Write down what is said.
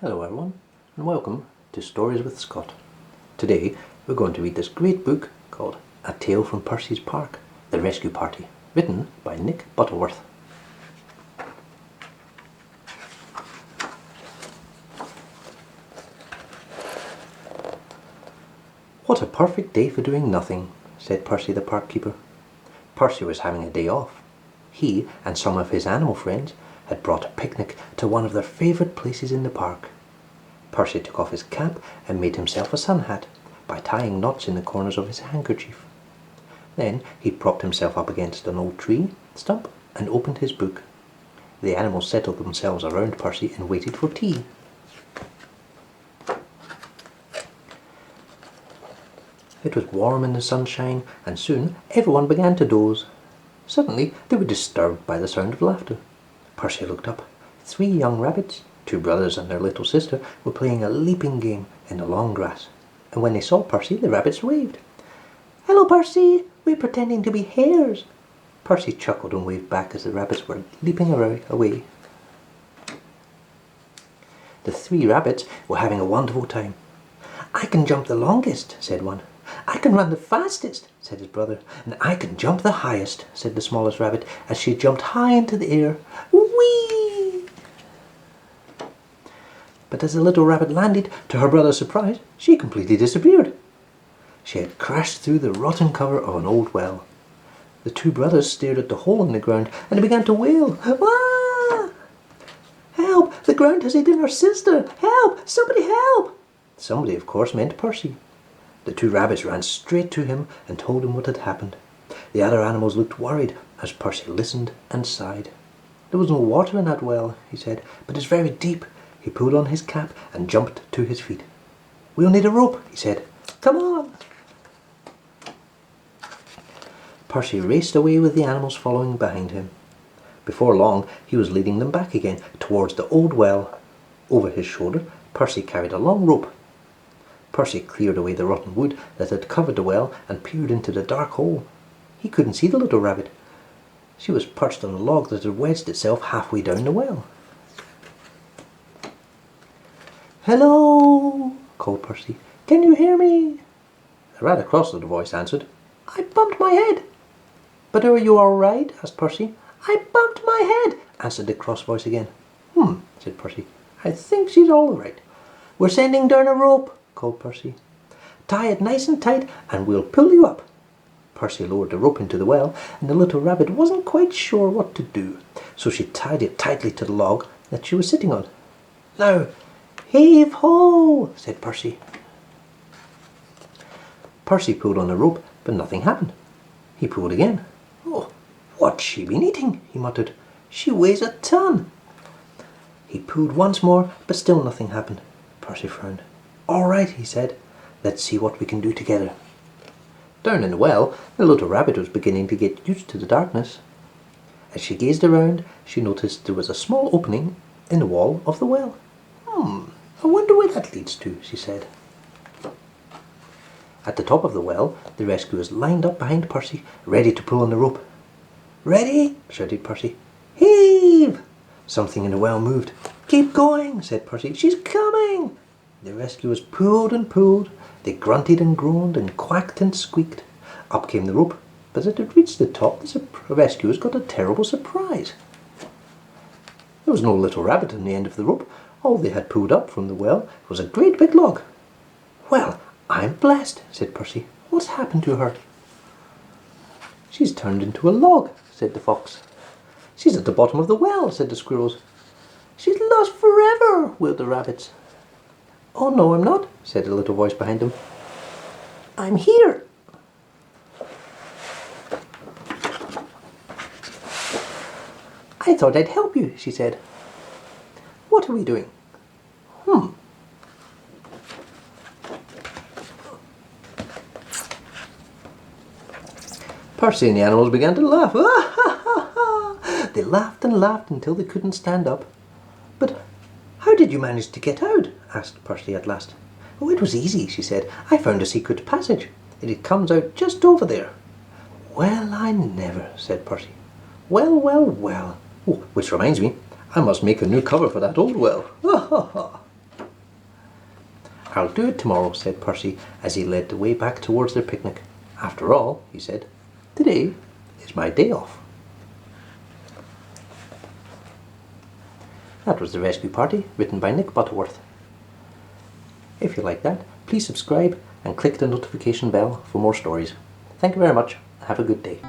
Hello everyone, and welcome to Stories with Scott. Today we're going to read this great book called A Tale from Percy's Park, The Rescue Party, written by Nick Butterworth. What a perfect day for doing nothing, said Percy the park keeper. Percy was having a day off. He and some of his animal friends had brought a picnic to one of their favourite places in the park. Percy took off his cap and made himself a sun hat by tying knots in the corners of his handkerchief. Then he propped himself up against an old tree stump and opened his book. The animals settled themselves around Percy and waited for tea. It was warm in the sunshine, and soon everyone began to doze. Suddenly they were disturbed by the sound of laughter. Percy looked up. 3 young rabbits, 2 brothers and their little sister, were playing a leaping game in the long grass. And when they saw Percy, the rabbits waved. "Hello, Percy! We're pretending to be hares." Percy chuckled and waved back as the rabbits were leaping away. The 3 rabbits were having a wonderful time. "I can jump the longest," said one. "I can run the fastest," said his brother. "And I can jump the highest," said the smallest rabbit, as she jumped high into the air. Whee! But as the little rabbit landed, to her brother's surprise, she completely disappeared. She had crashed through the rotten cover of an old well. The 2 brothers stared at the hole in the ground, and they began to wail. "Ah! Help! The ground has eaten our sister! Help! Somebody help!" Somebody, of course, meant Percy. The 2 rabbits ran straight to him and told him what had happened. The other animals looked worried as Percy listened and sighed. "There was no water in that well," he said, "but it's very deep." He pulled on his cap and jumped to his feet. "We'll need a rope," he said. "Come on!" Percy raced away with the animals following behind him. Before long, he was leading them back again towards the old well. Over his shoulder, Percy carried a long rope. Percy cleared away the rotten wood that had covered the well and peered into the dark hole. He couldn't see the little rabbit. She was perched on a log that had wedged itself halfway down the well. "Hello!" called Percy. "Can you hear me?" The rat across the voice answered, "I bumped my head." "But are you all right?" asked Percy. "I bumped my head," answered the cross voice again. Said Percy. "I think she's all right." "We're sending down a rope," called Percy. "Tie it nice and tight and we'll pull you up." Percy lowered the rope into the well, and the little rabbit wasn't quite sure what to do, so she tied it tightly to the log that she was sitting on. "Now, heave ho!" said Percy. Percy pulled on the rope, but nothing happened. He pulled again. "Oh, what's she been eating?" he muttered. "She weighs a ton." He pulled once more, but still nothing happened. Percy frowned. "All right," he said. "Let's see what we can do together." Down in the well, the little rabbit was beginning to get used to the darkness. As she gazed around, she noticed there was a small opening in the wall of the well. I wonder where that leads to," she said. At the top of the well, the rescuers lined up behind Percy, ready to pull on the rope. "Ready?" shouted Percy. "Heave!" Something in the well moved. "Keep going," said Percy. "She's coming!" The rescuers pulled and pulled. They grunted and groaned and quacked and squeaked. Up came the rope, but as it reached the top, the rescuers got a terrible surprise. There was no little rabbit on the end of the rope. All they had pulled up from the well was a great big log. "Well, I'm blessed," said Percy. "What's happened to her?" "She's turned into a log," said the fox. "She's at the bottom of the well," said the squirrels. "She's lost forever," wailed the rabbits. "Oh, no, I'm not," said a little voice behind them. "I'm here." "I thought I'd help you," she said. "What are we doing?" Percy and the animals began to laugh. "Ah, ha, ha, ha." They laughed and laughed until they couldn't stand up. "But how did you manage to get out?" asked Percy at last. "Oh, it was easy," she said. "I found a secret passage. It comes out just over there." "Well, I never," said Percy. "Well, well." Oh, which reminds me, I must make a new cover for that old well. Ha ha ha. I'll do it tomorrow, said Percy as he led the way back towards their picnic. After all, he said, today is my day off. That was The Rescue Party, written by Nick Butterworth. If you like that, please subscribe and click the notification bell for more stories. Thank you very much. Have a good day.